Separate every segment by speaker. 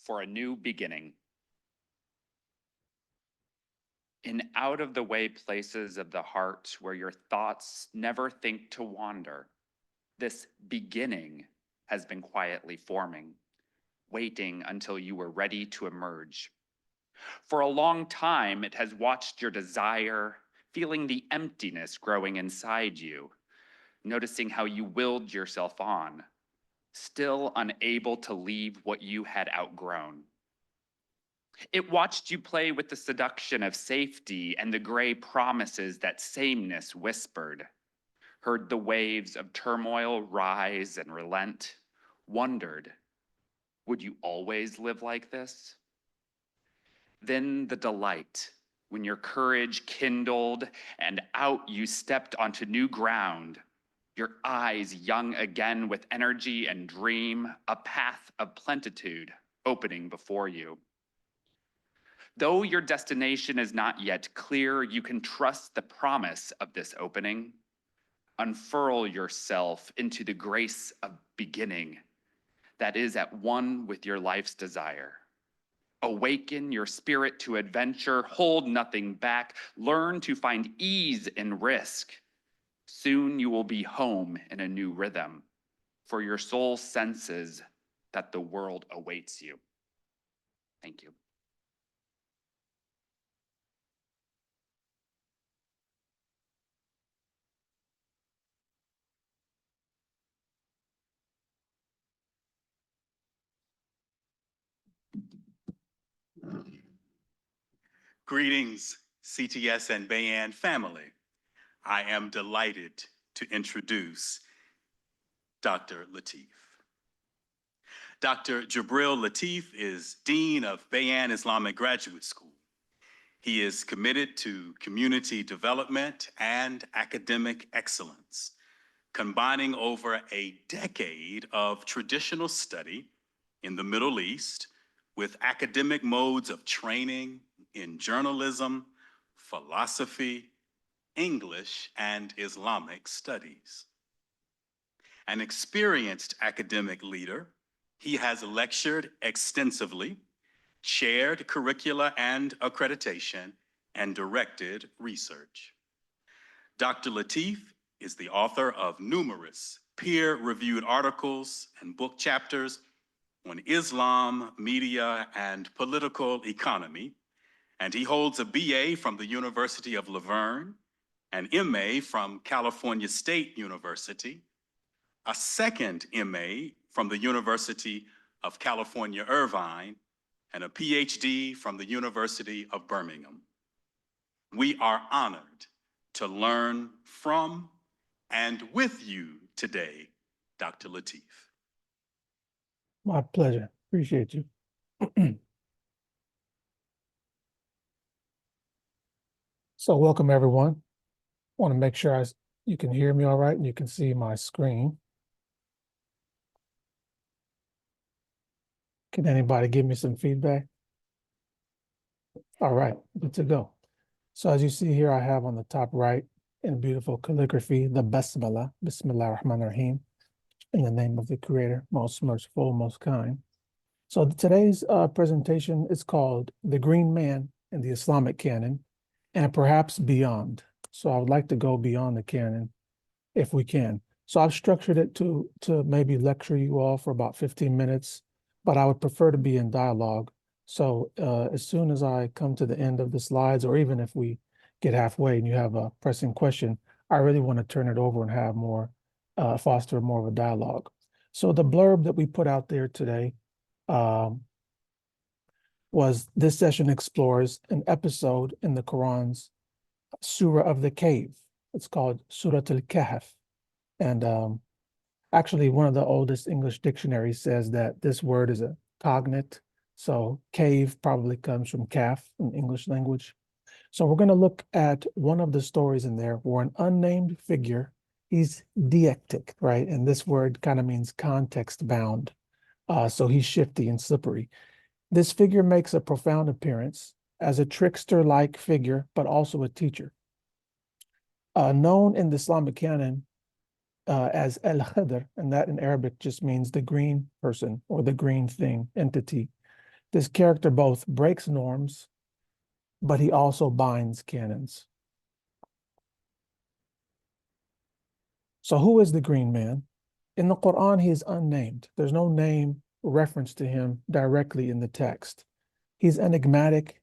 Speaker 1: for a new beginning. In out-of-the-way places of the heart where your thoughts never think to wander, this beginning has been quietly forming, waiting until you were ready to emerge. For a long time, it has watched your desire, feeling the emptiness growing inside you, noticing how you willed yourself on, still unable to leave what you had outgrown. It watched you play with the seduction of safety and the gray promises that sameness whispered, heard the waves of turmoil rise and relent, wondered, would you always live like this? Then the delight, when your courage kindled and out you stepped onto new ground, your eyes young again with energy and dream, a path of plenitude opening before you. Though your destination is not yet clear, you can trust the promise of this opening. Unfurl yourself into the grace of beginning that is at one with your life's desire. Awaken your spirit to adventure, hold nothing back, learn to find ease in risk. Soon you will be home in a new rhythm, for your soul senses that the world awaits you. Thank you.
Speaker 2: Greetings, CTS and Bayan family. I am delighted to introduce Dr. Latif. Dr. Jabril Latif is Dean of Bayan Islamic Graduate School. He is committed to community development and academic excellence, combining over a decade of traditional study in the Middle East with academic modes of training in journalism, philosophy, English, and Islamic studies. An experienced academic leader, he has lectured extensively, chaired curricula and accreditation, and directed research. Dr. Latif is the author of numerous peer-reviewed articles and book chapters on Islam, media, and political economy, and he holds a BA from the University of Laverne, an MA from California State University, a second MA from the University of California, Irvine, and a PhD from the University of Birmingham. We are honored to learn from and with you today, Dr. Latif.
Speaker 3: My pleasure. Appreciate you. So welcome, everyone. I want to make sure you can hear me all right and you can see my screen. Can anybody give me some feedback? All right, good to go. So as you see here, I have on the top right in beautiful calligraphy, the Basmala, Bismillah ar-Rahman ar-Rahim, in the name of the Creator, most merciful, most kind. So today's presentation is called The Green Man in the Islamic Canon, and perhaps beyond. So I would like to go beyond the canon if we can. So I've structured it to maybe lecture you all for about 15 minutes, but I would prefer to be in dialogue. So as soon as I come to the end of the slides, or even if we get halfway and you have a pressing question, I really want to turn it over and have more, foster more of a dialogue. So the blurb that we put out there today was this session explores an episode in the Quran's Surah of the Cave. It's called Surah al-Kahf. And actually, one of the oldest English dictionaries says that this word is a cognate. So cave probably comes from calf in English language. So we're going to look at one of the stories in there where an unnamed figure, he's deictic, right? And this word kind of means context bound. So he's shifty and slippery. This figure makes a profound appearance as a trickster-like figure, but also a teacher. Known in the Islamic canon as Al-Khidr, and that in Arabic just means the green person or the green thing, entity. This character both breaks norms, but he also binds canons. So who is the green man? In the Quran, he is unnamed. There's no name reference to him directly in the text. He's enigmatic.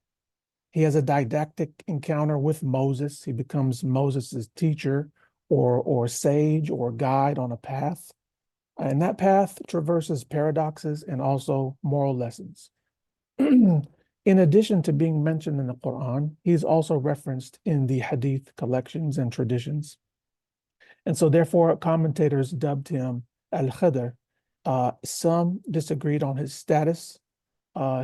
Speaker 3: He has a didactic encounter with Moses. He becomes Moses' teacher or sage or guide on a path. And that path traverses paradoxes and also moral lessons. In addition to being mentioned in the Quran, he's also referenced in the Hadith collections and traditions. And so therefore, commentators dubbed him Al-Khidr. Some disagreed on his status,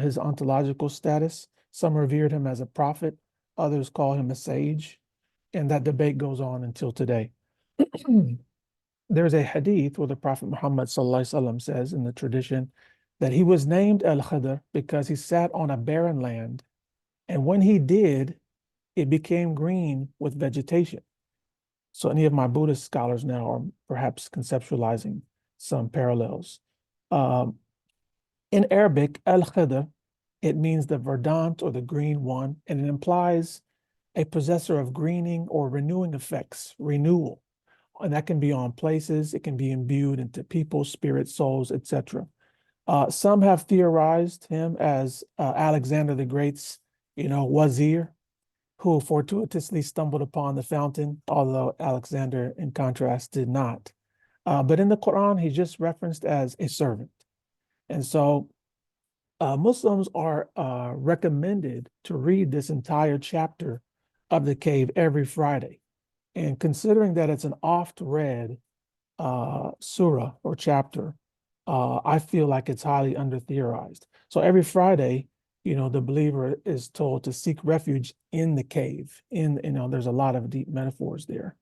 Speaker 3: his ontological status. Some revered him as a prophet. Others call him a sage. And that debate goes on until today. There's a hadith where the Prophet Muhammad says in the tradition that he was named Al-Khidr because he sat on a barren land. And when he did, it became green with vegetation. So any of my Buddhist scholars now are perhaps conceptualizing some parallels. In Arabic, Al-Khidr, it means the verdant or the green one, and it implies a possessor of greening or renewing effects, renewal. And that can be on places, it can be imbued into people, spirits, souls, etc. Some have theorized him as Alexander the Great's, wazir, who fortuitously stumbled upon the fountain, although Alexander, in contrast, did not. But in the Quran, he's just referenced as a servant. And so Muslims are recommended to read this entire chapter of the cave every Friday. And considering that it's an oft-read surah or chapter, I feel like it's highly under-theorized. So every Friday, the believer is told to seek refuge in the cave. There's a lot of deep metaphors there.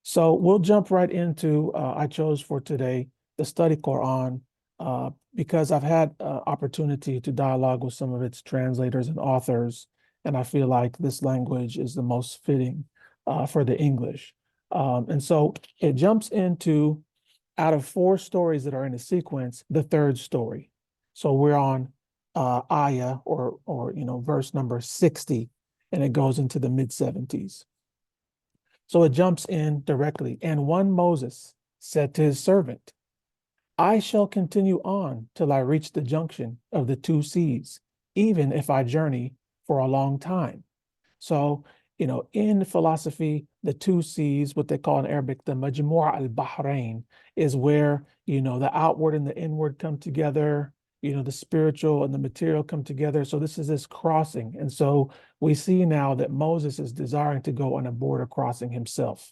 Speaker 3: So we'll jump right into, I chose for today, the study Quran, because I've had opportunity to dialogue with some of its translators and authors, and I feel like this language is the most fitting for the English. And so it jumps into, out of 4 stories that are in a sequence, the 3rd story. So we're on ayah or verse number 60, and it goes into the mid-70s. So it jumps in directly. And one Moses said to his servant, I shall continue on till I reach the junction of the 2 seas, even if I journey for a long time. So, in philosophy, the 2 seas, what they call in Arabic, the Majmu' al-Bahrain, is where, the outward and the inward come together, the spiritual and the material come together. So this is this crossing. And so we see now that Moses is desiring to go on a border crossing himself.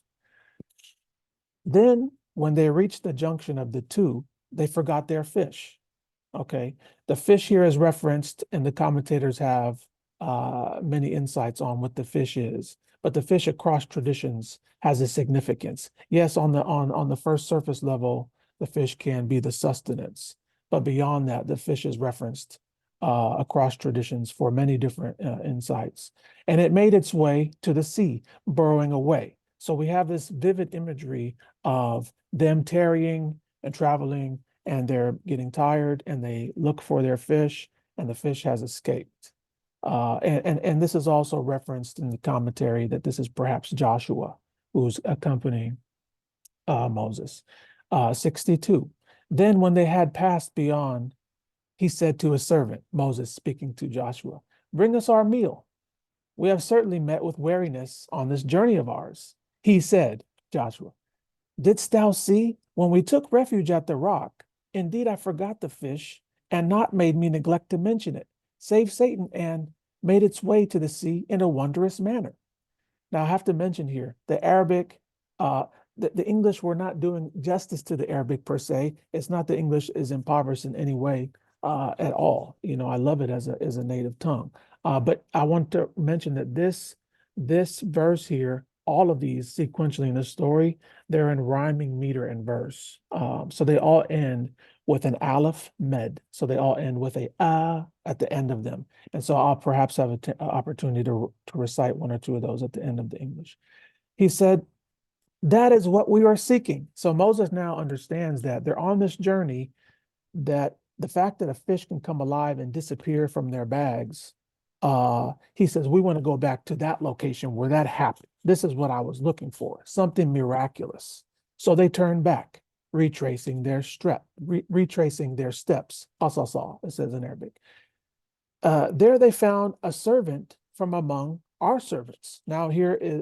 Speaker 3: Then when they reached the junction of the 2, they forgot their fish. Okay. The fish here is referenced, and the commentators have many insights on what the fish is. But the fish across traditions has a significance. Yes, on the first surface level, the fish can be the sustenance. But beyond that, the fish is referenced across traditions for many different insights. And it made its way to the sea, burrowing away. So we have this vivid imagery of them tarrying and traveling, and they're getting tired, and they look for their fish, and the fish has escaped. And this is also referenced in the commentary that this is perhaps Joshua who's accompanying Moses. 62. Then when they had passed beyond, he said to his servant, Moses speaking to Joshua, bring us our meal. We have certainly met with weariness on this journey of ours. He said, Joshua, didst thou see when we took refuge at the rock? Indeed, I forgot the fish, and not made me neglect to mention it, save Satan, and made its way to the sea in a wondrous manner. Now, I have to mention here, the Arabic, the English, we're not doing justice to the Arabic per se. It's not that English is impoverished in any way at all. I love it as a native tongue. But I want to mention that this verse here, all of these sequentially in the story, they're in rhyming meter and verse. So they all end with an aleph med. So they all end with a at the end of them. And so I'll perhaps have an opportunity to recite 1 or 2 of those at the end of the English. He said, that is what we are seeking. So Moses now understands that they're on this journey, that the fact that a fish can come alive and disappear from their bags, he says, we want to go back to that location where that happened. This is what I was looking for, something miraculous. So they turned back, retracing their steps. Qasasa, it says in Arabic. There they found a servant from among our servants. Now here is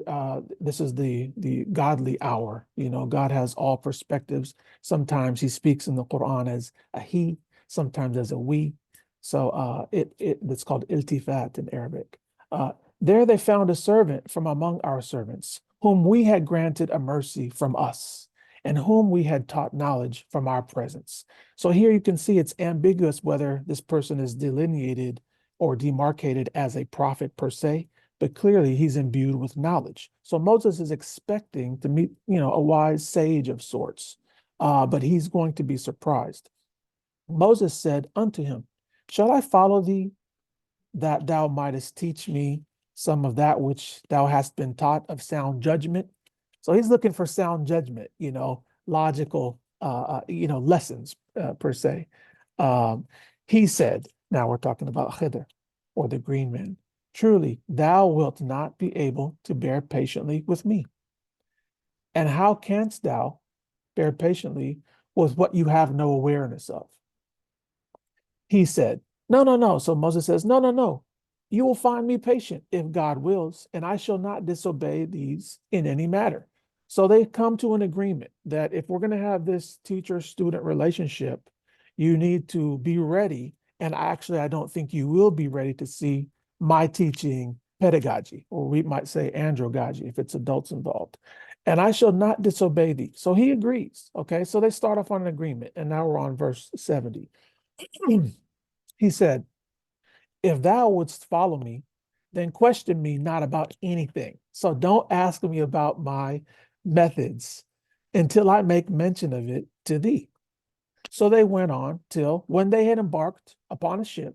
Speaker 3: this is the godly hour. You know, God has all perspectives. Sometimes he speaks in the Quran as a he, sometimes as a we. So it's called iltifat in Arabic. There they found a servant from among our servants, whom we had granted a mercy from us, and whom we had taught knowledge from our presence. So here you can see it's ambiguous whether this person is delineated or demarcated as a prophet per se, but clearly he's imbued with knowledge. So Moses is expecting to meet, a wise sage of sorts, but he's going to be surprised. Moses said unto him, shall I follow thee, that thou mightest teach me some of that which thou hast been taught of sound judgment? So he's looking for sound judgment, logical, lessons per se. He said, now we're talking about Khidr, or the green man, truly thou wilt not be able to bear patiently with me. And how canst thou bear patiently with what you have no awareness of? He said, no, no, no. So Moses says, no, no, no. You will find me patient if God wills, and I shall not disobey these in any matter. So they come to an agreement that if we're going to have this teacher-student relationship, you need to be ready. And actually, I don't think you will be ready to see my teaching pedagogy, or we might say androgogy if it's adults involved. And I shall not disobey thee. So he agrees. Okay, so they start off on an agreement. And now we're on verse 70. He said, if thou wouldst follow me, then question me not about anything. So don't ask me about my methods until I make mention of it to thee. So they went on till when they had embarked upon a ship,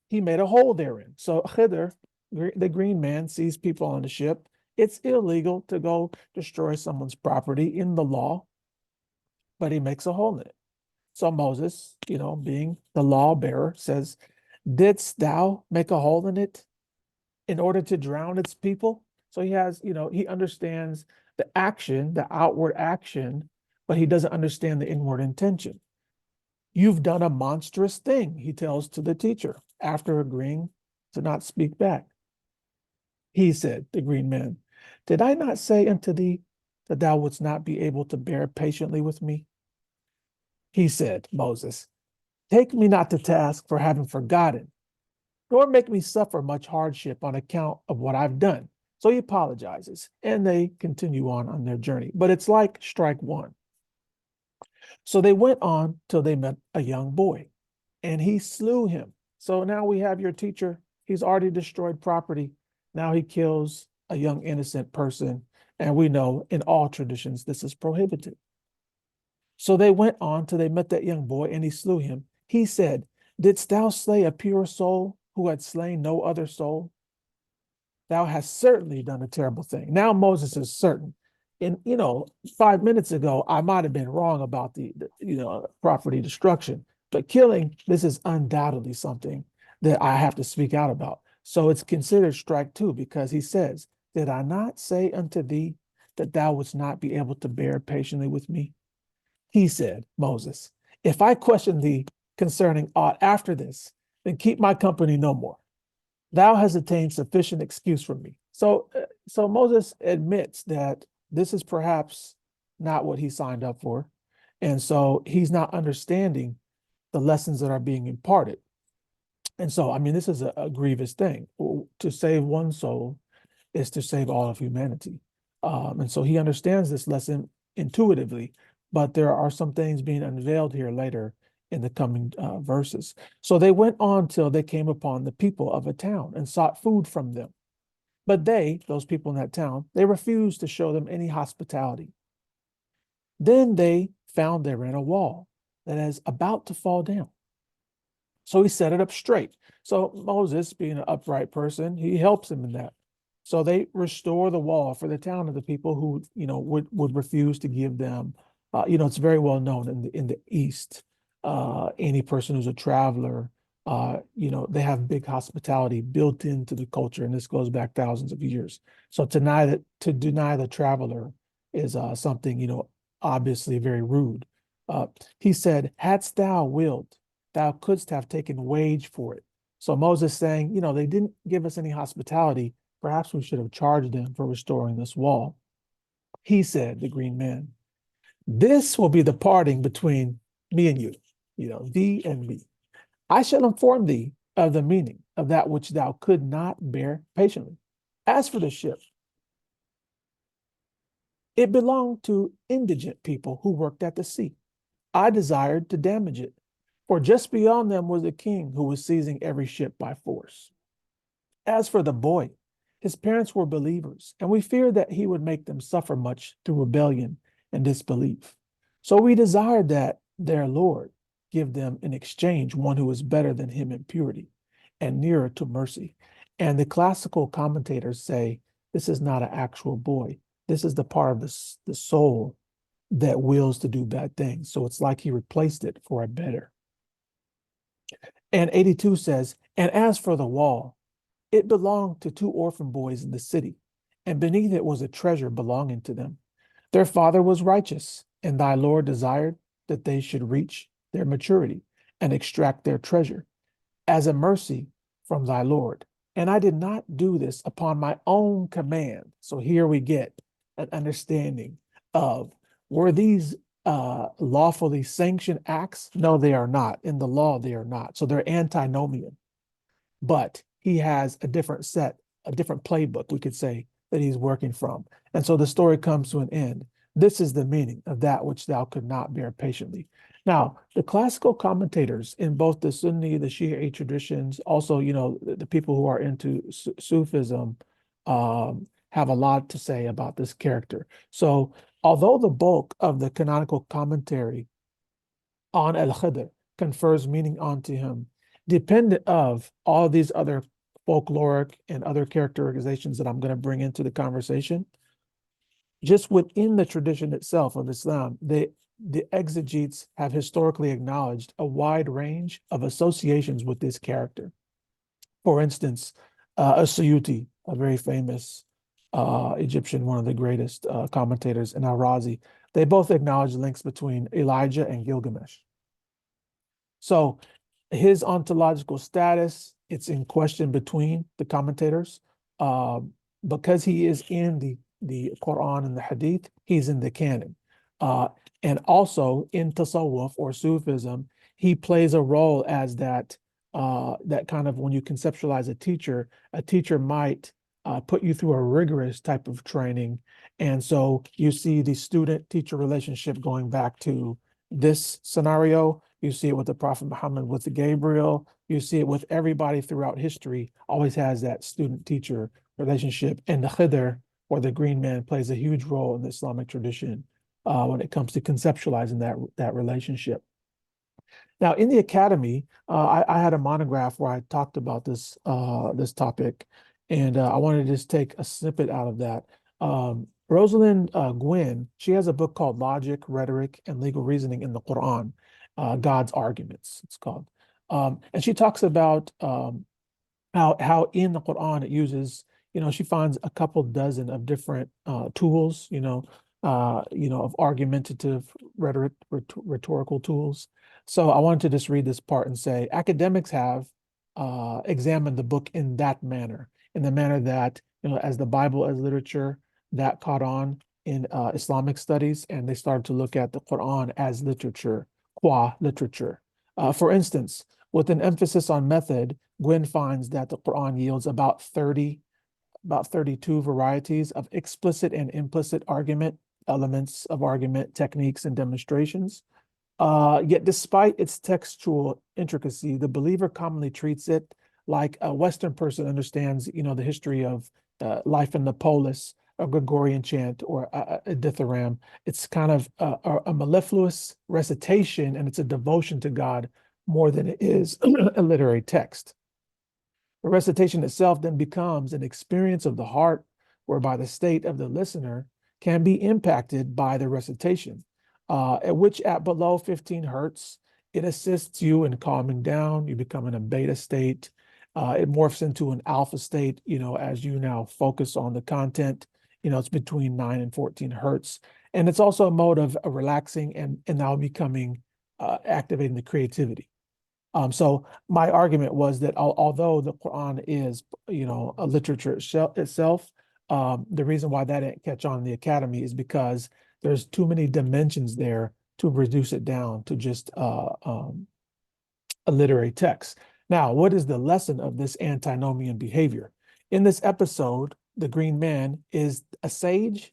Speaker 3: he made a hole therein. So Khidr, the green man, sees people on the ship. It's illegal to go destroy someone's property in the law, but he makes a hole in it. So Moses, being the law bearer, says, didst thou make a hole in it in order to drown its people? So he has, he understands the action, the outward action, but he doesn't understand the inward intention. You've done a monstrous thing, he tells to the teacher after agreeing to not speak back. He said, the green man, did I not say unto thee that thou wouldst not be able to bear patiently with me? He said, Moses, take me not to task for having forgotten, nor make me suffer much hardship on account of what I've done. So he apologizes, and they continue on their journey. But it's like strike one. So they went on till they met a young boy, and he slew him. So now we have your teacher. He's already destroyed property. Now he kills a young innocent person. And we know in all traditions this is prohibited. So they went on till they met that young boy, and he slew him. He said, didst thou slay a pure soul who had slain no other soul? Thou hast certainly done a terrible thing. Now Moses is certain. And, 5 minutes ago, I might have been wrong about the property destruction, but killing, this is undoubtedly something that I have to speak out about. So it's considered strike two, because he says, did I not say unto thee that thou wouldst not be able to bear patiently with me? He said, Moses, if I question thee concerning aught after this, then keep my company no more. Thou hast attained sufficient excuse from me. So Moses admits that this is perhaps not what he signed up for. And so he's not understanding the lessons that are being imparted. And so, this is a grievous thing. To save one soul is to save all of humanity. And so he understands this lesson intuitively, but there are some things being unveiled here later in the coming verses. So they went on till they came upon the people of a town and sought food from them. But they, those people in that town, they refused to show them any hospitality. Then they found therein a wall that is about to fall down. So he set it up straight. So Moses, being an upright person, he helps him in that. So they restore the wall for the town of the people who, would refuse to give them. It's very well known in the East any person who's a traveler, they have big hospitality built into the culture, and this goes back thousands of years. So to deny the traveler is something, obviously very rude. He said, hadst thou willed, thou couldst have taken wage for it. So Moses saying, they didn't give us any hospitality. Perhaps we should have charged them for restoring this wall. He said, the green man, this will be the parting between me and you, thee and me. I shall inform thee of the meaning of that which thou could not bear patiently. As for the ship, it belonged to indigent people who worked at the sea. I desired to damage it, for just beyond them was a king who was seizing every ship by force. As for the boy, his parents were believers, and we feared that he would make them suffer much through rebellion and disbelief. So we desired that their Lord give them in exchange one who is better than him in purity and nearer to mercy. And the classical commentators say this is not an actual boy. This is the part of the soul that wills to do bad things. So it's like he replaced it for a better. And 82 says, and as for the wall, it belonged to 2 orphan boys in the city, and beneath it was a treasure belonging to them. Their father was righteous, and thy Lord desired that they should reach their maturity and extract their treasure as a mercy from thy Lord. And I did not do this upon my own command. So here we get an understanding of, were these lawfully sanctioned acts? No, they are not. In the law, they are not. So they're antinomian. But he has a different playbook, we could say, that he's working from. And so the story comes to an end. This is the meaning of that which thou could not bear patiently. Now, the classical commentators in both the Sunni, the Shia traditions, also, the people who are into Sufism, have a lot to say about this character. So although the bulk of the canonical commentary on Al-Khidr confers meaning onto him, dependent of all these other folkloric and other characterizations that I'm going to bring into the conversation, just within the tradition itself of Islam, the exegetes have historically acknowledged a wide range of associations with this character. For instance, As-Suyuti, a very famous Egyptian, one of the greatest commentators, and Al-Razi, they both acknowledge links between Elijah and Gilgamesh. So his ontological status, it's in question between the commentators. Because he is in the Quran and the Hadith, he's in the canon. And also in Tasawwuf or Sufism, he plays a role as that kind of, when you conceptualize a teacher might put you through a rigorous type of training. And so you see the student-teacher relationship going back to this scenario. You see it with the Prophet Muhammad, with the Gabriel. You see it with everybody throughout history, always has that student-teacher relationship. And the Khidr, or the green man, plays a huge role in the Islamic tradition when it comes to conceptualizing that relationship. Now, in the academy, I had a monograph where I talked about this topic, and I wanted to just take a snippet out of that. Rosalind Gwynn, she has a book called Logic, Rhetoric, and Legal Reasoning in the Quran, God's Arguments, it's called. And she talks about how in the Quran it uses, she finds a couple dozen of different tools, of argumentative rhetorical tools. So I wanted to just read this part and say, academics have examined the book in that manner, in the manner that, as the Bible as literature, that caught on in Islamic studies, and they started to look at the Quran as literature, qua literature. For instance, with an emphasis on method, Gwynn finds that the Quran yields about 32 varieties of explicit and implicit argument, elements of argument, techniques, and demonstrations. Yet despite its textual intricacy, the believer commonly treats it like a Western person understands, the history of life in the polis, a Gregorian chant, or a dithyramb. It's kind of a mellifluous recitation, and it's a devotion to God more than it is a literary text. The recitation itself then becomes an experience of the heart, whereby the state of the listener can be impacted by the recitation, which at below 15 hertz It assists you in calming down. You become in a beta state. It morphs into an alpha state, as you now focus on the content. It's between 9 and 14 hertz. And it's also a mode of relaxing and now becoming activating the creativity. So my argument was that although the Quran is, a literature itself, the reason why that didn't catch on in the academy is because there's too many dimensions there to reduce it down to just a literary text. Now, what is the lesson of this antinomian behavior? In this episode, the green man is a sage.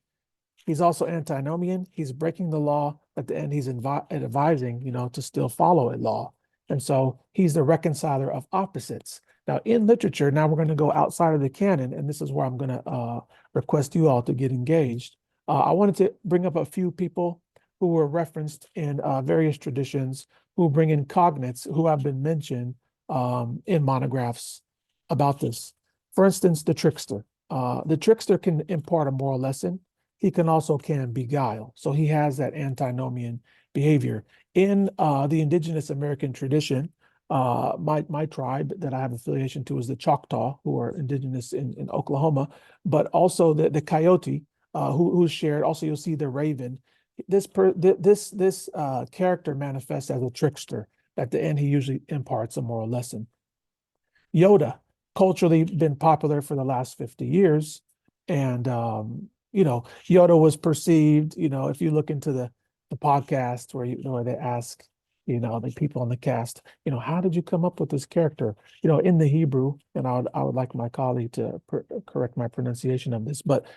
Speaker 3: He's also antinomian. He's breaking the law. At the end, he's advising, to still follow a law. And so he's the reconciler of opposites. Now, in literature, now we're going to go outside of the canon, and this is where I'm going to request you all to get engaged. I wanted to bring up a few people who were referenced in various traditions, who bring in cognates, who have been mentioned in monographs about this. For instance, the trickster. The trickster can impart a moral lesson. He can beguile. So he has that antinomian behavior. In the indigenous American tradition, my tribe that I have affiliation to is the Choctaw, who are indigenous in Oklahoma, but also the coyote, who's shared. Also, you'll see the raven. This character manifests as a trickster. At the end, he usually imparts a moral lesson. Yoda, culturally been popular for the last 50 years. And, Yoda was perceived, if you look into the podcast where they ask, the people on the cast, how did you come up with this character? In the Hebrew, and I would like my colleague to correct my pronunciation of this, but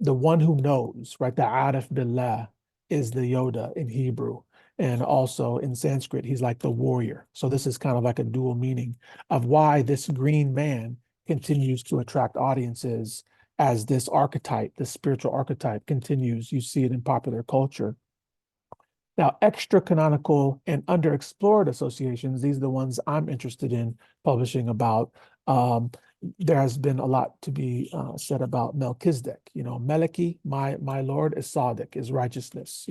Speaker 3: the one who knows, right? The Arif Billah is the Yoda in Hebrew. And also in Sanskrit, he's like the warrior. So this is kind of like a dual meaning of why this green man continues to attract audiences as this archetype, this spiritual archetype continues. You see it in popular culture. Now, extra canonical and underexplored associations, these are the ones I'm interested in publishing about. There has been a lot to be said about Melchizedek. Meleki, my Lord, is Sadiq, is righteousness,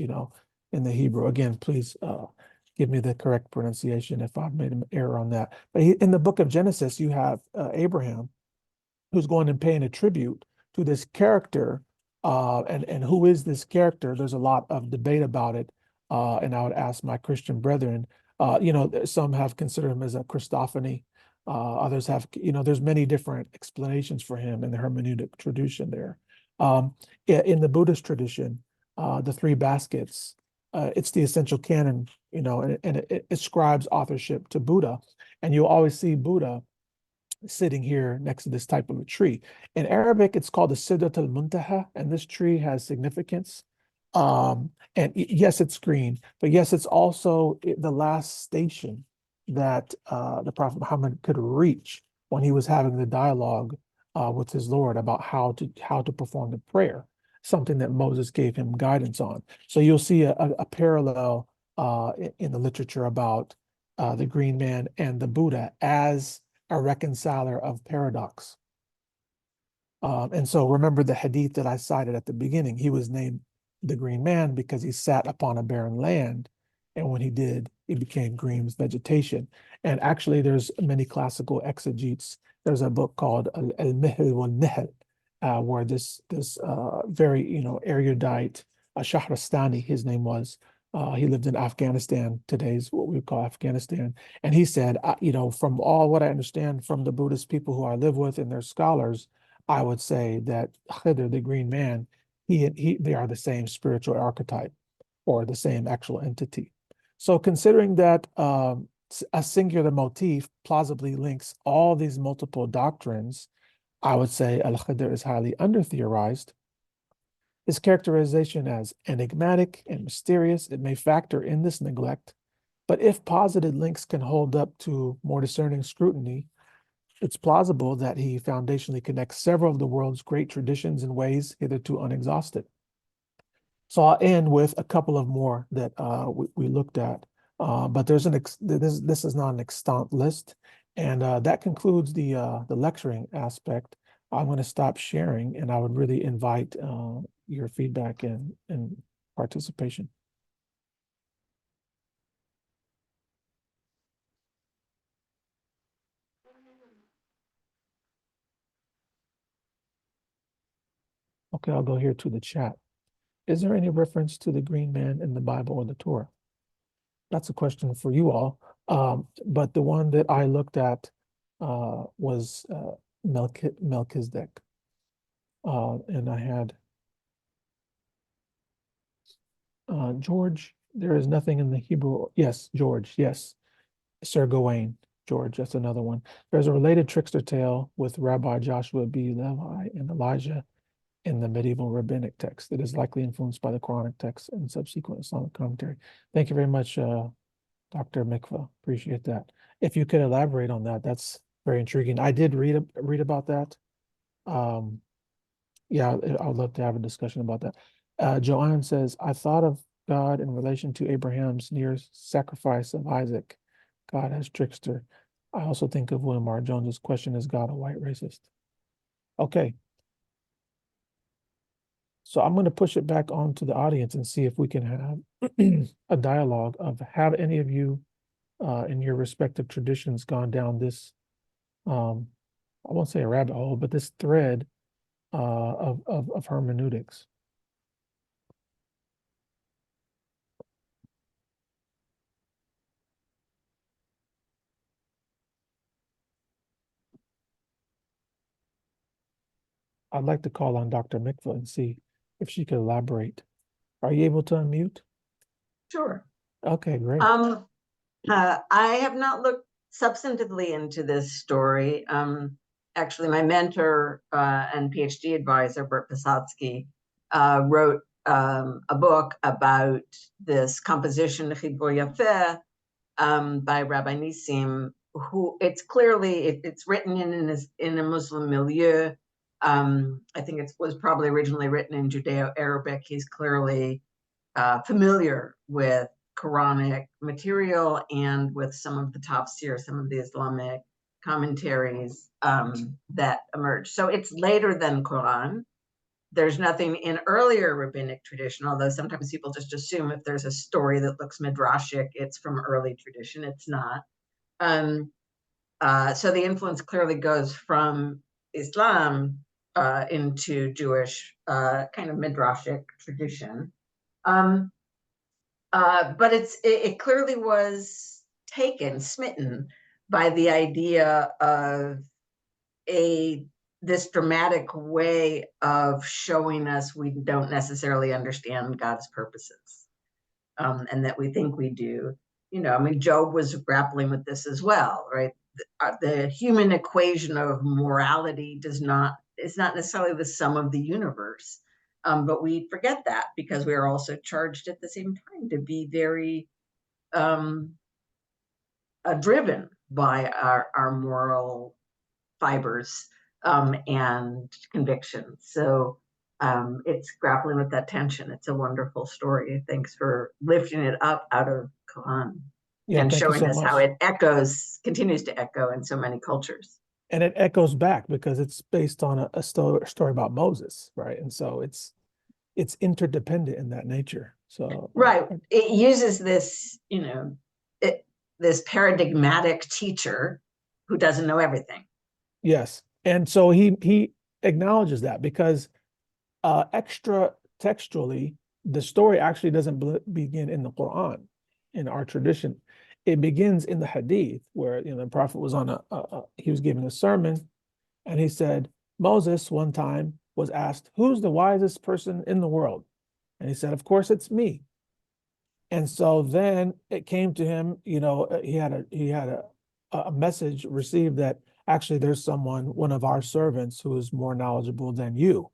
Speaker 3: in the Hebrew. Again, please give me the correct pronunciation if I've made an error on that. But in the book of Genesis, you have Abraham, who's going and paying a tribute to this character. And who is this character? There's a lot of debate about it. And I would ask my Christian brethren, some have considered him as a Christophany. Others have, there's many different explanations for him in the hermeneutic tradition there. In the Buddhist tradition, the three baskets, it's the essential canon, and it ascribes authorship to Buddha. And you'll always see Buddha sitting here next to this type of a tree. In Arabic, it's called the Sidrat al-Muntaha, and this tree has significance. And yes, it's green, but yes, it's also the last station that the Prophet Muhammad could reach when he was having the dialogue with his Lord about how to perform the prayer, something that Moses gave him guidance on. So you'll see a parallel in the literature about the green man and the Buddha as a reconciler of paradox. And so remember the hadith that I cited at the beginning. He was named the green man because he sat upon a barren land. And when he did, it became green vegetation. And actually, there's many classical exegetes. There's a book called Al-Mihl wal-Nihl, where this very, erudite Shahrastani, his name was, he lived in Afghanistan. Today's what we call Afghanistan. And he said, from all what I understand from the Buddhist people who I live with and their scholars, I would say that Khidr, the green man, they are the same spiritual archetype or the same actual entity. So considering that a singular motif plausibly links all these multiple doctrines, I would say Al-Khidr is highly under-theorized. His characterization as enigmatic and mysterious, it may factor in this neglect, but if posited links can hold up to more discerning scrutiny, it's plausible that he foundationally connects several of the world's great traditions in ways hitherto unexhausted. So I'll end with a couple of more that we looked at, but this is not an extant list, and that concludes the lecturing aspect. I'm going to stop sharing, and I would really invite your feedback and participation. Okay, I'll go here to the chat. Is there any reference to the green man in the Bible or the Torah? That's a question for you all. But the one that I looked at was Melchizedek. And I had George. There is nothing in the Hebrew. Yes, George. Yes. Sir Gawain. George, that's another one. There's a related trickster tale with Rabbi Joshua B. Levi and Elijah in the medieval rabbinic text. It is likely influenced by the Quranic text and subsequent Islamic commentary. Thank you very much, Dr. Mikva. Appreciate that. If you could elaborate on that, that's very intriguing. I did read about that. Yeah, I would love to have a discussion about that. Joanne says, I thought of God in relation to Abraham's near sacrifice of Isaac. God as trickster. I also think of William R. Jones's question, is God a white racist? Okay. So I'm going to push it back onto the audience and see if we can have a dialogue of, have any of you in your respective traditions gone down this, I won't say a rabbit hole, but this thread of hermeneutics. I'd like to call on Dr. Mikva and see if she could elaborate. Are you able to unmute?
Speaker 4: Sure.
Speaker 3: Okay, great.
Speaker 4: I have not looked substantively into this story. Actually, my mentor and PhD advisor, Bert Posadsky, wrote a book about this composition, Chibur Yafeh, by Rabbi Nissim, who it's clearly, it's written in a Muslim milieu. I think it was probably originally written in Judeo-Arabic. He's clearly familiar with Quranic material and with some of the tafsir, some of the Islamic commentaries that emerged. So it's later than Quran. There's nothing in earlier rabbinic tradition, although sometimes people just assume if there's a story that looks midrashic, it's from early tradition. It's not. So the influence clearly goes from Islam into Jewish kind of midrashic tradition. But it clearly was smitten by the idea of this dramatic way of showing us we don't necessarily understand God's purposes, and that we think we do. You know, I mean, Job was grappling with this as well, right? The human equation of morality is not necessarily the sum of the universe. But we forget that because we are also charged at the same time to be very driven by our moral fibers and convictions. So it's grappling with that tension. It's a wonderful story. Thanks for lifting it up out of Quran and showing us how it continues to echo in so many cultures.
Speaker 3: And it echoes back because it's based on a story about Moses, right? And so it's interdependent in that nature. So
Speaker 4: right, it uses this, this paradigmatic teacher who doesn't know everything.
Speaker 3: Yes, and so he acknowledges that because extra textually, the story actually doesn't begin in the Quran, in our tradition. It begins in the Hadith, where the Prophet was on he was giving a sermon, and he said, Moses one time was asked, "Who's the wisest person in the world?" And he said, "Of course, it's me." And so then it came to him, he had a message received that actually there's one of our servants who is more knowledgeable than you.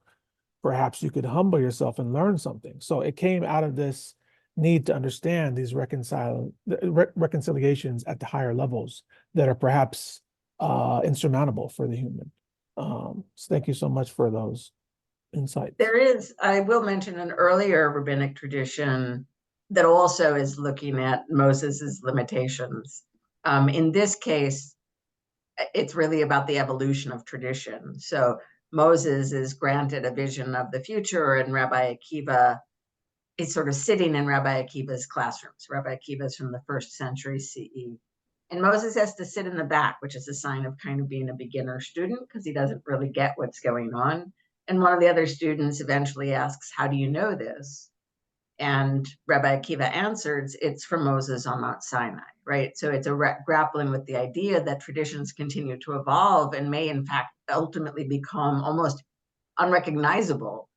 Speaker 3: Perhaps you could humble yourself and learn something. So it came out of this need to understand these reconciliations at the higher levels that are perhaps insurmountable for the human. So thank you so much for those insights.
Speaker 4: There is, I will mention, an earlier rabbinic tradition that also is looking at Moses's limitations. In this case, it's really about the evolution of tradition. So Moses is granted a vision of the future, and Rabbi Akiva is sort of sitting in Rabbi Akiva's classrooms. Rabbi Akiva is from the 1st century CE. And Moses has to sit in the back, which is a sign of kind of being a beginner student because he doesn't really get what's going on. And one of the other students eventually asks, how do you know this? And Rabbi Akiva answers, it's from Moses on Mount Sinai, right? So it's a grappling with the idea that traditions continue to evolve and may in fact ultimately become almost unrecognizable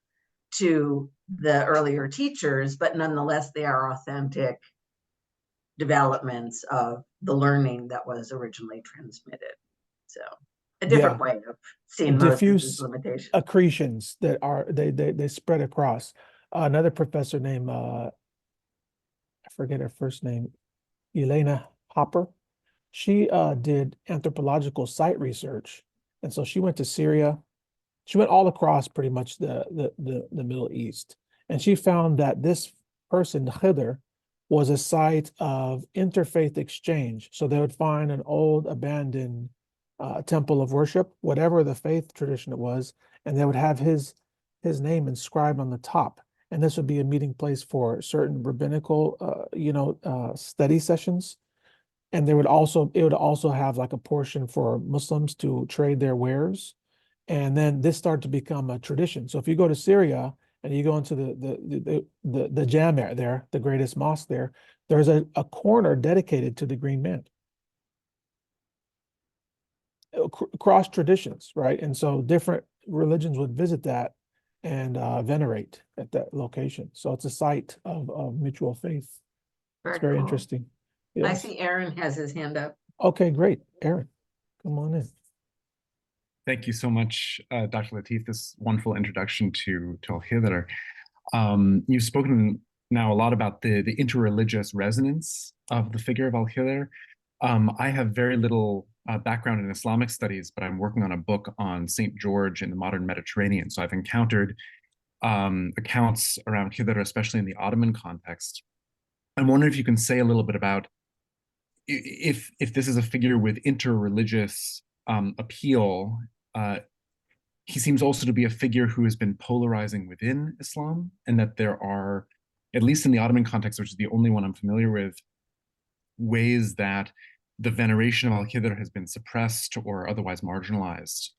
Speaker 4: to the earlier teachers, but nonetheless, they are authentic developments of the learning that was originally transmitted. So a different way of seeing Moses'
Speaker 3: diffuse
Speaker 4: limitations.
Speaker 3: accretions that are they spread across. Another professor named I forget her first name, Elena Hopper. She did anthropological site research, and so she went to Syria. She went all across pretty much the Middle East, and she found that this person, Khidr, was a site of interfaith exchange. So they would find an old abandoned temple of worship, whatever the faith tradition it was, and they would have his name inscribed on the top. And this would be a meeting place for certain rabbinical, study sessions. And it would also have like a portion for Muslims to trade their wares. And then this started to become a tradition. So if you go to Syria and you go into the Jami' there, the greatest mosque there, there's a corner dedicated to the Green Man. Cross traditions, right? And so different religions would visit that and venerate at that location. So it's a site of mutual faith. It's very
Speaker 4: cool.
Speaker 3: interesting.
Speaker 4: I
Speaker 3: Yes.
Speaker 4: see Aaron has his hand up.
Speaker 3: Okay, great. Aaron, come on in.
Speaker 5: Thank you so much, Dr. Latif, this wonderful introduction to Al-Khidr. You've spoken now a lot about the interreligious resonance of the figure of Al-Khidr. I have very little background in Islamic studies, but I'm working on a book on St. George in the modern Mediterranean. So I've encountered accounts around Khidr, especially in the Ottoman context. I'm wondering if you can say a little bit about if this is a figure with interreligious appeal. He seems also to be a figure who has been polarizing within Islam, and that there are, at least in the Ottoman context, which is the only one I'm familiar with, ways that the veneration of Al-Khidr has been suppressed or otherwise marginalized.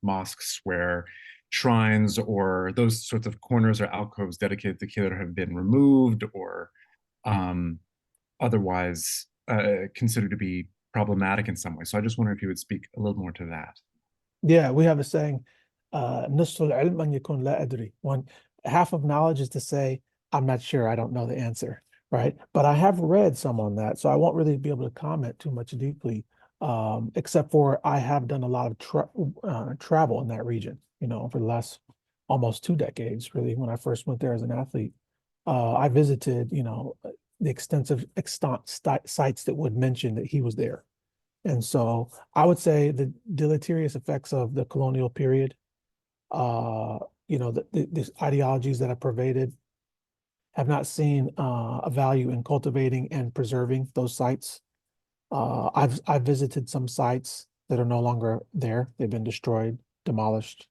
Speaker 5: Mosques where shrines or those sorts of corners or alcoves dedicated to Khidr have been removed or otherwise considered to be problematic in some way. So I just wonder if you would speak a little more to that.
Speaker 3: Yeah, we have a saying, نصف العلم أن يكون لا أدري. One half of knowledge is to say, I'm not sure, I don't know the answer, right? But I have read some on that, so I won't really be able to comment too much deeply, except for I have done a lot of travel in that region, for the last almost 2 decades, really. When I first went there as an athlete, I visited, the extensive sites that would mention that he was there. And so I would say the deleterious effects of the colonial period, the ideologies that have pervaded, have not seen a value in cultivating and preserving those sites. I've visited some sites that are no longer there. They've been destroyed, demolished,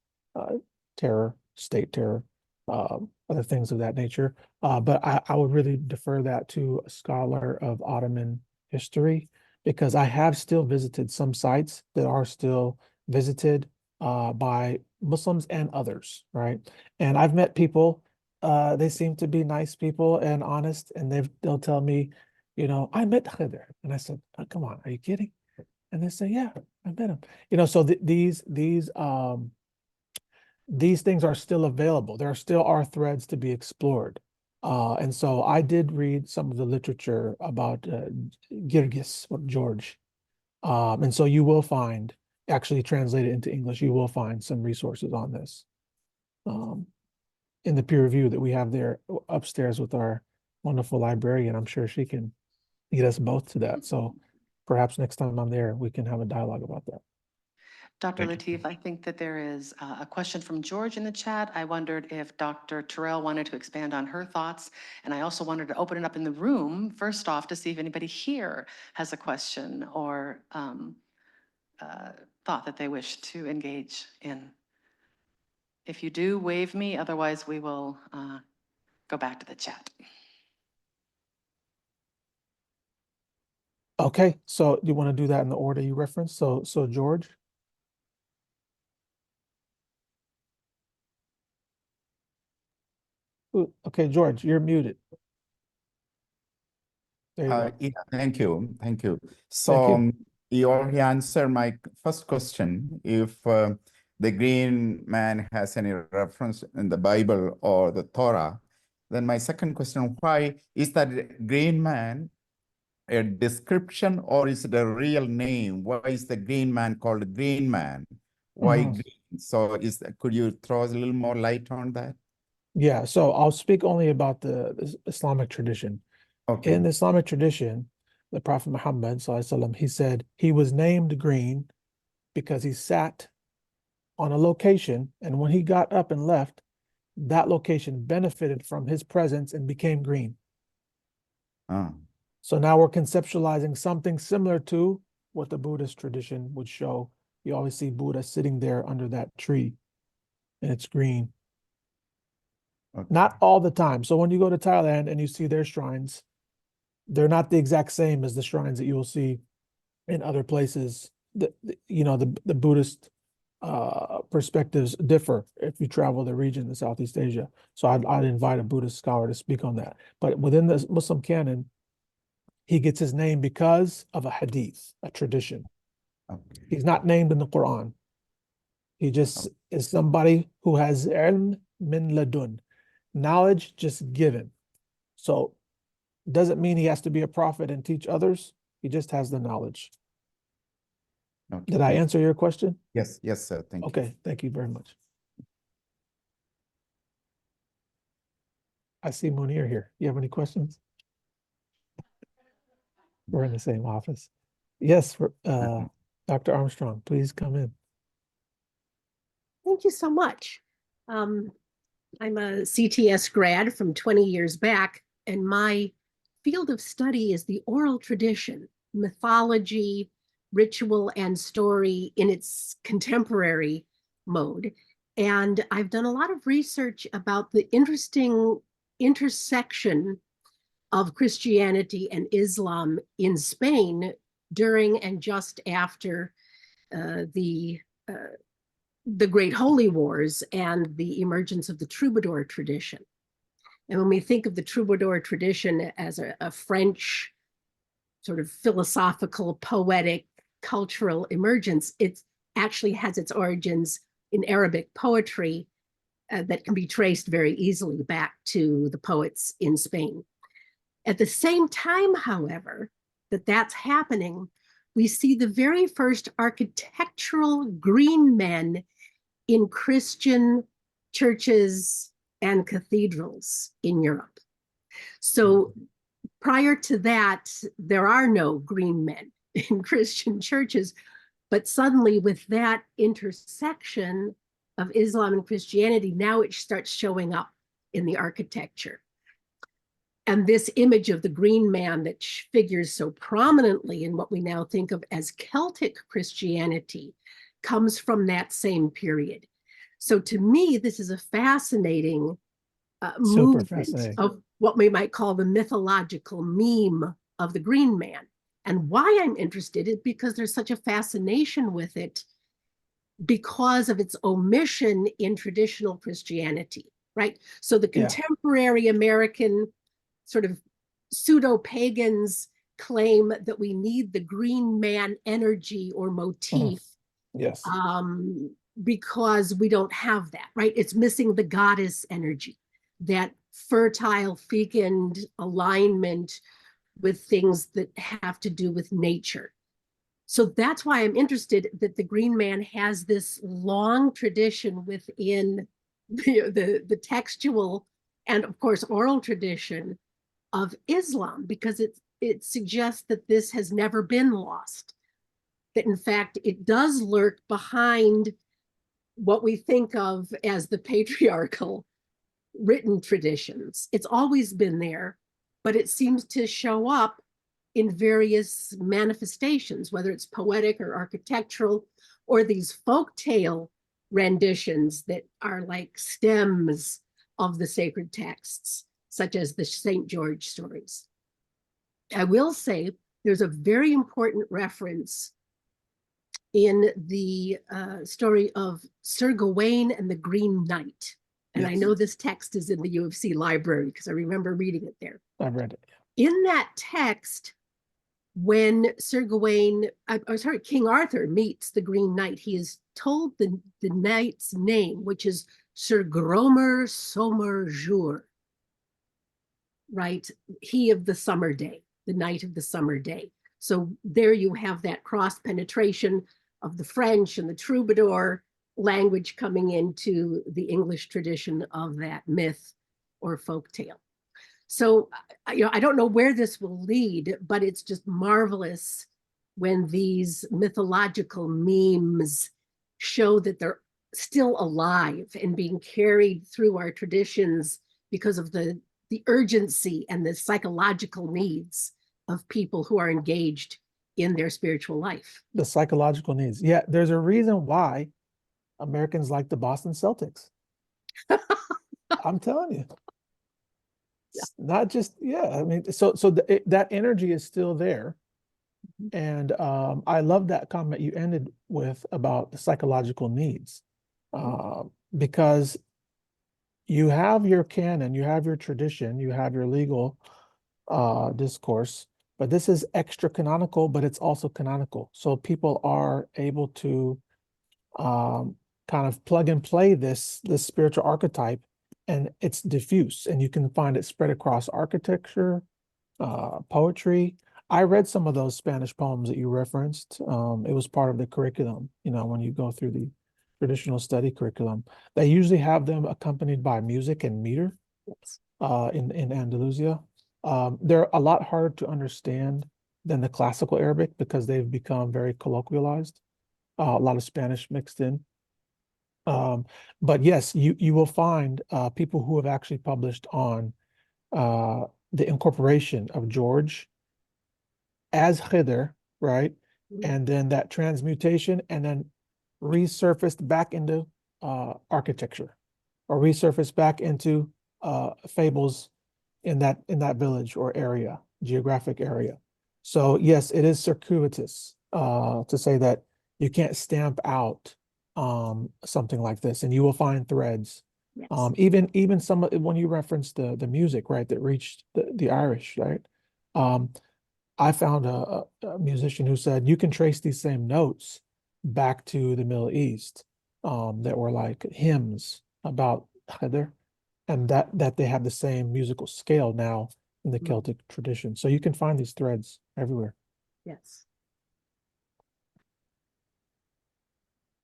Speaker 3: state terror, other things of that nature. But I would really defer that to a scholar of Ottoman history, because I have still visited some sites that are still visited by Muslims and others, right? And I've met people, they seem to be nice people and honest, and they'll tell me, I met Khidr. And I said, oh, come on, are you kidding? And they say, yeah, I met him. So these things are still available. There still are threads to be explored. And so I did read some of the literature about Girgis or George. And so you will find, actually translated into English, you will find some resources on this in the peer review that we have there upstairs with our wonderful librarian. I'm sure she can lead us both to that. So perhaps next time I'm there, we can have a dialogue about that.
Speaker 6: Dr. Latif, I think that there is a question from George in the chat. I wondered if Dr. Terrell wanted to expand on her thoughts. And I also wanted to open it up in the room, first off, to see if anybody here has a question or thought that they wish to engage in. If you do, wave me. Otherwise, we will go back to the chat.
Speaker 3: Okay, so you want to do that in the order you referenced? So George? Okay, George, you're muted. There you go.
Speaker 7: Yeah, thank you.
Speaker 3: Thank you.
Speaker 7: So you already answered my first question. If the green man has any reference in the Bible or the Torah, then my second question, why is that green man a description or is it a real name? Why is the green man called green man? Why
Speaker 3: Mhm.
Speaker 7: green? So could you throw a little more light on that?
Speaker 3: Yeah, so I'll speak only about the Islamic tradition.
Speaker 7: Okay.
Speaker 3: In the Islamic tradition, the Prophet Muhammad, sallallahu alaihi wasallam, he said he was named green because he sat on a location, and when he got up and left, that location benefited from his presence and became green.
Speaker 7: Ah,
Speaker 3: So now we're conceptualizing something similar to what the Buddhist tradition would show. You always see Buddha sitting there under that tree, and it's green.
Speaker 7: okay.
Speaker 3: Not all the time. So when you go to Thailand and you see their shrines, they're not the exact same as the shrines that you will see in other places. The Buddhist perspectives differ if you travel the region in Southeast Asia. So I'd invite a Buddhist scholar to speak on that. But within the Muslim canon, he gets his name because of a hadith, a tradition.
Speaker 7: Okay.
Speaker 3: He's not named in the Quran. He just is somebody who has ilm min ladun, knowledge just given. So doesn't mean he has to be a prophet and teach others. He just has the knowledge.
Speaker 7: Okay.
Speaker 3: Did I answer your question?
Speaker 7: Yes, sir. Thank you.
Speaker 3: Okay, thank you very much. I see Munir here. You have any questions? We're in the same office. Yes, Dr. Armstrong, please come in.
Speaker 8: Thank you so much. I'm a CTS grad from 20 years back, and my field of study is the oral tradition, mythology, ritual, and story in its contemporary mode. And I've done a lot of research about the interesting intersection of Christianity and Islam in Spain during and just after the Great Holy Wars and the emergence of the troubadour tradition. And when we think of the troubadour tradition as a French sort of philosophical, poetic, cultural emergence, it actually has its origins in Arabic poetry that can be traced very easily back to the poets in Spain. At the same time, however, that's happening, we see the very first architectural green men in Christian churches and cathedrals in Europe. So prior to that, there are no green men in Christian churches, but suddenly with that intersection of Islam and Christianity, now it starts showing up in the architecture. And this image of the green man that figures so prominently in what we now think of as Celtic Christianity comes from that same period. So to me, this is a fascinating movement of what we might call the mythological meme of the green man. And why I'm interested is because there's such a fascination with it because of its omission in traditional Christianity, right? So the contemporary American sort of pseudo-pagans claim that we need the green man energy or motif.
Speaker 3: Yes.
Speaker 8: Because we don't have that, right? It's missing the goddess energy, that fertile, fecund alignment with things that have to do with nature. So that's why I'm interested that the green man has this long tradition within the textual and of course oral tradition of Islam, because it suggests that this has never been lost, that in fact it does lurk behind what we think of as the patriarchal written traditions. It's always been there, but it seems to show up in various manifestations, whether it's poetic or architectural, or these folktale renditions that are like stems of the sacred texts, such as the St. George stories. I will say there's a very important reference in the story of Sir Gawain and the Green Knight. And I
Speaker 3: Yes.
Speaker 8: know this text is in the U of C library because I remember reading it there.
Speaker 3: I've read it.
Speaker 8: In that text, when Sir Gawain, I'm sorry, King Arthur meets the Green Knight, he is told the knight's name, which is Sir Gromer Somerjour, right? He of the summer day, the knight of the summer day. So there you have that cross penetration of the French and the troubadour language coming into the English tradition of that myth or folk tale. So, I don't know where this will lead, but it's just marvelous when these mythological memes show that they're still alive and being carried through our traditions because of the urgency and the psychological needs of people who are engaged in their spiritual life.
Speaker 3: The psychological needs. Yeah, there's a reason why Americans like the Boston Celtics. I'm telling you. It's not just, I mean, that energy is still there. And I love that comment you ended with about the psychological needs, because you have your canon, you have your tradition, you have your legal discourse, but this is extra canonical, but it's also canonical. So people are able to kind of plug and play this spiritual archetype, and it's diffuse, and you can find it spread across architecture, poetry. I read some of those Spanish poems that you referenced. It was part of the curriculum, when you go through the traditional study curriculum. They usually have them accompanied by music and meter in Andalusia. They're a lot harder to understand than the classical Arabic because they've become very colloquialized, a lot of Spanish mixed in. But yes, you will find people who have actually published on the incorporation of George as Khidr, right? And then that transmutation, and then resurfaced back into architecture, or resurfaced back into fables in that village or area, geographic area. So yes, it is circuitous to say that you can't stamp out something like this, and you will find threads.
Speaker 8: Yes.
Speaker 3: Even some when you reference the music, right, that reached the Irish, right? I found a musician who said you can trace these same notes back to the Middle East, that were like hymns about Khidr, and that they have the same musical scale now in the Celtic tradition. So you can find these threads everywhere.
Speaker 8: Yes.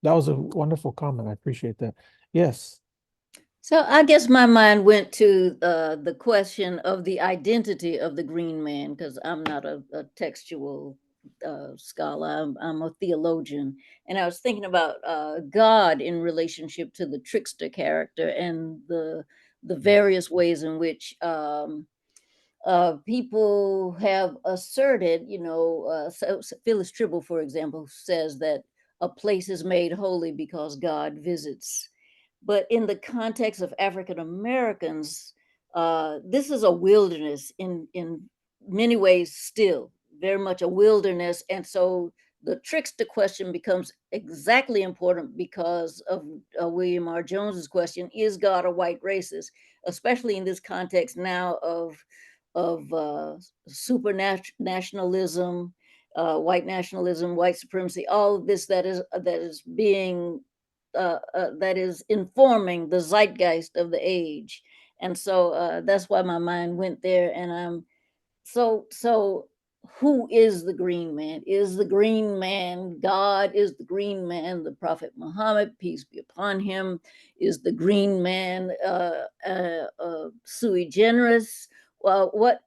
Speaker 3: That was a wonderful comment. I appreciate that. Yes.
Speaker 9: So I guess my mind went to the question of the identity of the green man, because I'm not a textual scholar. I'm a theologian. And I was thinking about God in relationship to the trickster character and the various ways in which people have asserted, so Phyllis Tribble, for example, says that a place is made holy because God visits. But in the context of African Americans, this is a wilderness in many ways, still very much a wilderness. And so the trickster question becomes exactly important because of William R. Jones's question: is God a white racist? Especially in this context now of super nationalism, white nationalism, white supremacy, all of this that is being that is informing the zeitgeist of the age. And so that's why my mind went there. And I'm so who is the green man? Is the green man God? Is the green man the Prophet Muhammad, peace be upon him? Is the green man sui generis? Well,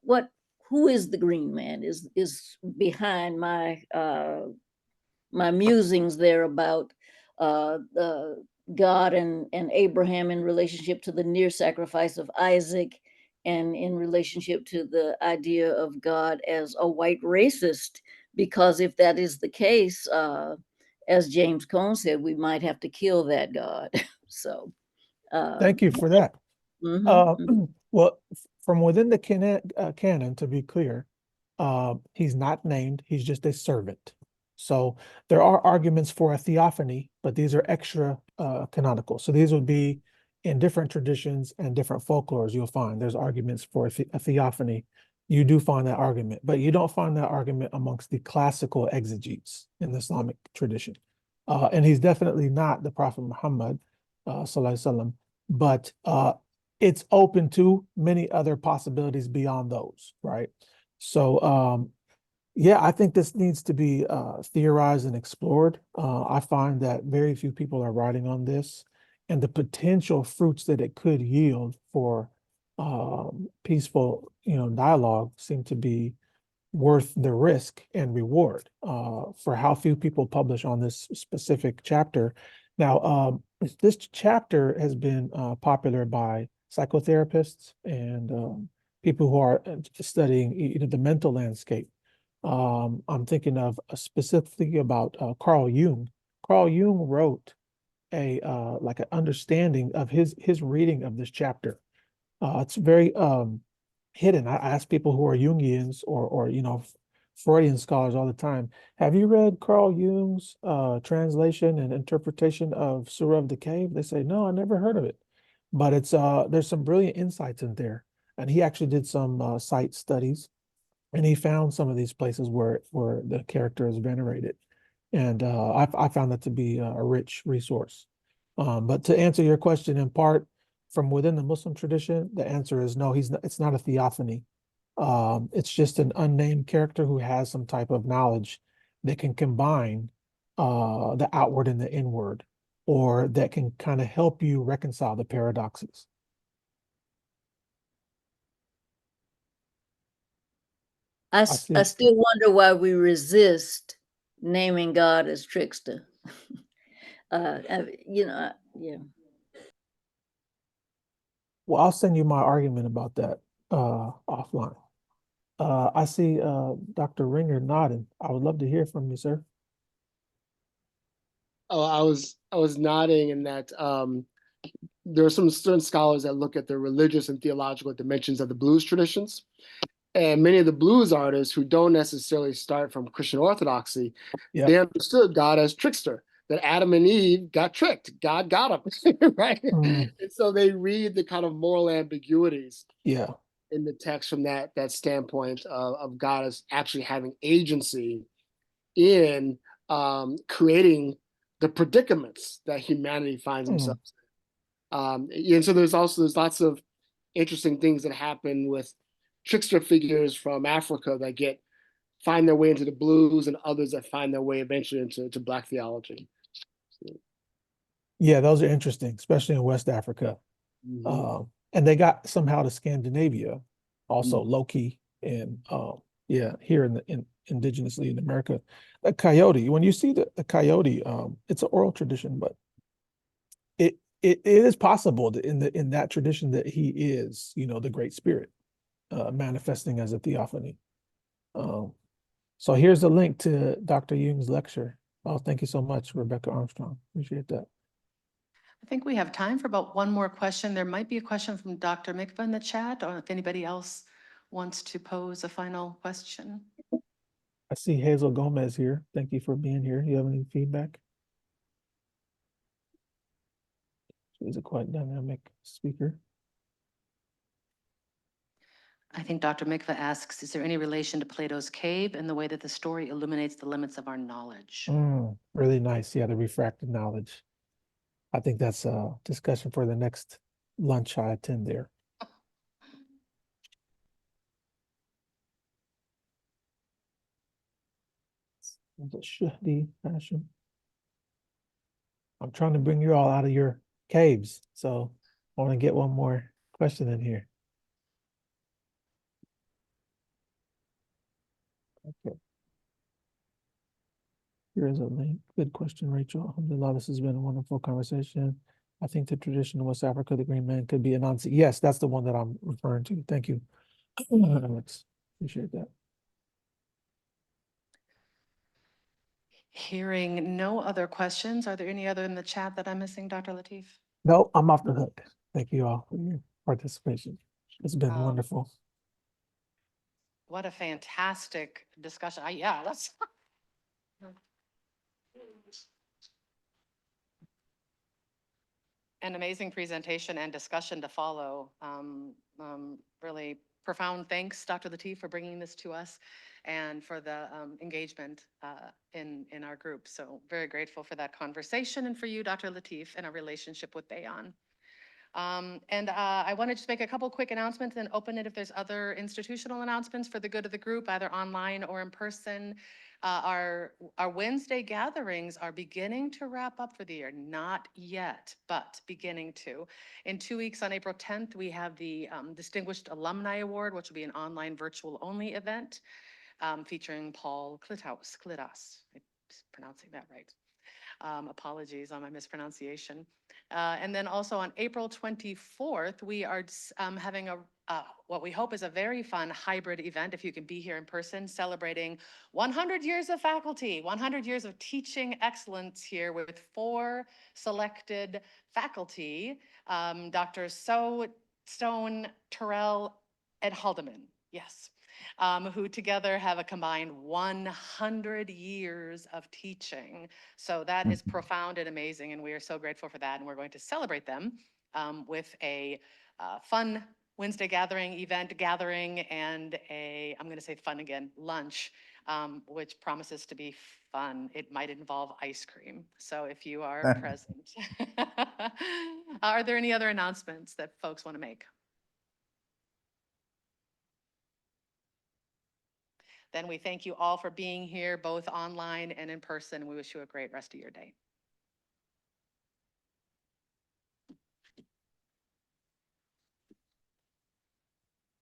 Speaker 9: who is the green man is behind my my musings there about God and Abraham in relationship to the near sacrifice of Isaac, and in relationship to the idea of God as a white racist, because if that is the case, as James Cone said, we might have to kill that God. So
Speaker 3: Thank you for that.
Speaker 9: mhm.
Speaker 3: Well, from within the canon, to be clear, he's not named, he's just a servant. So there are arguments for a theophany, but these are extra canonical. So these would be in different traditions and different folklores, you'll find there's arguments for a theophany. You do find that argument, but you don't find that argument amongst the classical exegetes in the Islamic tradition. And he's definitely not the Prophet Muhammad, sallallahu alaihi wasallam, but it's open to many other possibilities beyond those, right? So yeah, I think this needs to be theorized and explored. I find that very few people are writing on this, and the potential fruits that it could yield for peaceful, dialogue seem to be worth the risk and reward for how few people publish on this specific chapter. Now, this chapter has been popular by psychotherapists and people who are studying the mental landscape. I'm thinking of specifically about Carl Jung. Carl Jung wrote a like an understanding of his reading of this chapter. It's very hidden. I ask people who are Jungians or Freudian scholars all the time, have you read Carl Jung's translation and interpretation of Surah of the Cave? They say, no, I never heard of it. But it's there's some brilliant insights in there. And he actually did some site studies, and he found some of these places where the character is venerated. And I found that to be a rich resource. But to answer your question in part, from within the Muslim tradition, the answer is no, it's not a theophany. It's just an unnamed character who has some type of knowledge that can combine the outward and the inward, or that can kind of help you reconcile the paradoxes.
Speaker 9: I
Speaker 3: see.
Speaker 9: still wonder why we resist naming God as trickster. Yeah.
Speaker 3: Well, I'll send you my argument about that offline. I see Dr. Ringer nodding. I would love to hear from you, sir.
Speaker 10: Oh, I was nodding in that there are some certain scholars that look at the religious and theological dimensions of the blues traditions. And many of the blues artists who don't necessarily start from Christian orthodoxy, they understood God as trickster, that Adam and Eve got tricked. God got them, right? And so they read the kind of moral ambiguities in the text from that standpoint of God as actually having agency in creating the predicaments that humanity finds themselves in. And so there's lots of interesting things that happen with trickster figures from Africa that find their way into the blues, and others that find their way eventually into Black theology.
Speaker 3: Yeah, those are interesting, especially in West Africa. And they got somehow to Scandinavia, also Loki, and here indigenously in America. A coyote, when you see the coyote, it's an oral tradition, but it is possible that in that tradition that he is, the Great Spirit manifesting as a theophany. So here's a link to Dr. Jung's lecture. Oh, thank you so much, Rebecca Armstrong. Appreciate that.
Speaker 6: I think we have time for about one more question. There might be a question from Dr. Mikva in the chat, or if anybody else wants to pose a final question.
Speaker 3: I see Hazel Gomez here. Thank you for being here. You have any feedback? She's a quite dynamic speaker.
Speaker 6: I think Dr. Mikva asks, is there any relation to Plato's cave and the way that the story illuminates the limits of our knowledge?
Speaker 3: Really nice. Yeah, the refracted knowledge. I think that's a discussion for the next lunch I attend there. I'm trying to bring you all out of your caves, so I want to get one more question in here. Okay. Here is a link. Good question, Rachel. Alhamdulillah, this has been a wonderful conversation. I think the tradition in West Africa, the green man could be a Nazi. Yes, that's the one that I'm referring to. Thank you, Alex. Appreciate that.
Speaker 6: Hearing no other questions, are there any other in the chat that I'm missing, Dr. Latif?
Speaker 3: No, I'm off the hook. Thank you all for your participation. It's been wonderful.
Speaker 6: What a fantastic discussion. Yeah, that's. An amazing presentation and discussion to follow. Really profound thanks, Dr. Latif, for bringing this to us and for the engagement in our group. So very grateful for that conversation and for you, Dr. Latif, and our relationship with Bayan. I wanted to make a couple quick announcements and open it if there's other institutional announcements for the good of the group, either online or in person. Our Wednesday gatherings are beginning to wrap up for the year. Not yet, but beginning to. In 2 weeks on April 10th, we have the Distinguished Alumni Award, which will be an online virtual only event featuring Paul Klithaus. I'm pronouncing that right. Apologies on my mispronunciation. And then also on April 24th, we are having what we hope is a very fun hybrid event, if you can be here in person, celebrating 100 years of faculty, 100 years of teaching excellence here with 4 selected faculty, Dr. Stone, Terrell, and Haldeman. Yes. Who together have a combined 100 years of teaching. So that is profound and amazing, and we are so grateful for that. And we're going to celebrate them with a fun Wednesday gathering, and I'm going to say fun again, lunch, which promises to be fun. It might involve ice cream. So if you are present. Are there any other announcements that folks want to make? Then we thank you all for being here, both online and in person. We wish you a great rest of your day.